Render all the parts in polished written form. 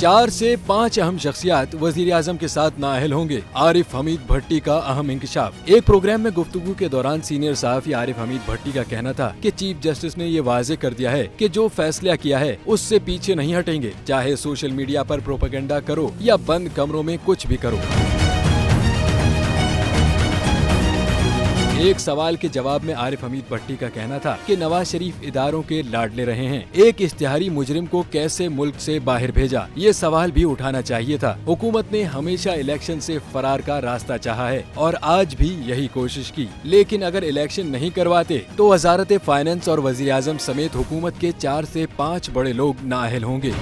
4 से 5 अहम शख्सियात वजीर आजम के साथ नाअहल होंगे। आरिफ हमीद भट्टी का अहम इंकशाफ। एक प्रोग्राम में गुफ्तगू के दौरान सीनियर सहाफ़ी आरिफ हमीद भट्टी का कहना था कि चीफ जस्टिस ने ये वाज़ेह कर दिया है कि जो फैसला किया है उससे पीछे नहीं हटेंगे, चाहे सोशल मीडिया पर प्रोपेगेंडा करो या बंद कमरों में कुछ भी करो। एक सवाल के जवाब में आरिफ हमीद भट्टी का कहना था कि नवाज शरीफ इदारों के लाडले रहे हैं, एक इश्तिहारी मुजरिम को कैसे मुल्क से बाहर भेजा, ये सवाल भी उठाना चाहिए था। हुकूमत ने हमेशा इलेक्शन से फरार का रास्ता चाहा है और आज भी यही कोशिश की, लेकिन अगर इलेक्शन नहीं करवाते तो वजारत फाइनेंस और वजीर आजम समेत हुकूमत के 4 से 5 बड़े लोग नाअहल होंगे।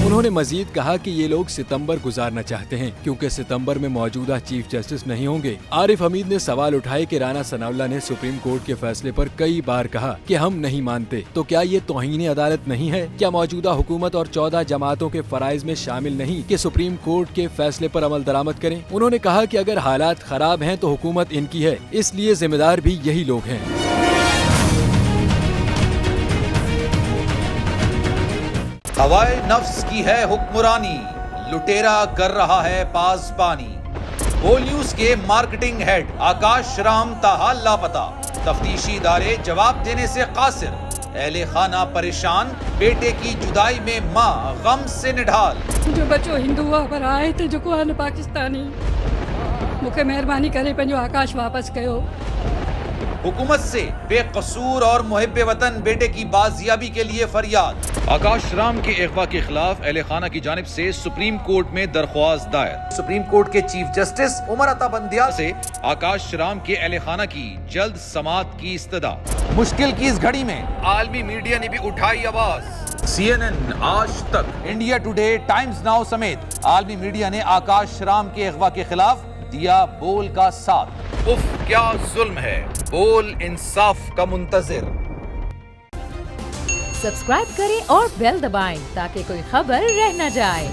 उन्होंने मजीद कहा कि ये लोग सितंबर गुजारना चाहते हैं क्योंकि सितंबर में मौजूदा चीफ जस्टिस नहीं होंगे। आरिफ हमीद ने सवाल उठाए कि राना सनाउल्लाह ने सुप्रीम कोर्ट के फैसले पर कई बार कहा कि हम नहीं मानते, तो क्या ये तौहीन अदालत नहीं है? क्या मौजूदा हुकूमत और 14 जमातों के फराइज में शामिल नहीं कि सुप्रीम कोर्ट के फैसले पर अमल दरामद करें? उन्होंने कहा कि अगर हालात खराब हैं तो हुकूमत इनकी है, इसलिए जिम्मेदार भी यही लोग हैं। हवाए नफ्स की है हुक्मरानी, लुटेरा कर रहा है पासबानी। बोल न्यूज के मार्केटिंग हेड आकाश राम ताहाल लापता, तफ्तीशी इदारे जवाब देने से कासिर। अहले खाना परेशान, बेटे की जुदाई में माँ गम से निढाल। जो बच्चो हिंदू हुआ पर आए थे जो को आन पाकिस्तानी, मुखे मेहरबानी करे पंहिंजो आकाश वापस कयो। हुकूमत से बेकसूर और मुहिब्बे वतन बेटे की बाजियाबी के लिए फरियाद। आकाश राम के अगवा के खिलाफ अहले खाना की जानिब से सुप्रीम कोर्ट में दरख्वास्त दायर। सुप्रीम कोर्ट के चीफ जस्टिस उमर अता बंदियाल से आकाश राम के अहले खाना की जल्द समाअत की इस्तदा। मुश्किल की इस घड़ी में आलमी मीडिया ने भी उठाई आवाज। CNN, आज तक, इंडिया टुडे, टाइम्स नाउ समेत आलमी मीडिया ने आकाश राम के अगवा के खिलाफ दिया बोल का साथ। उफ क्या जुल्म है, बोल इंसाफ का मुंतजिर। सब्सक्राइब करें और बेल दबाएं ताकि कोई खबर रह न जाए।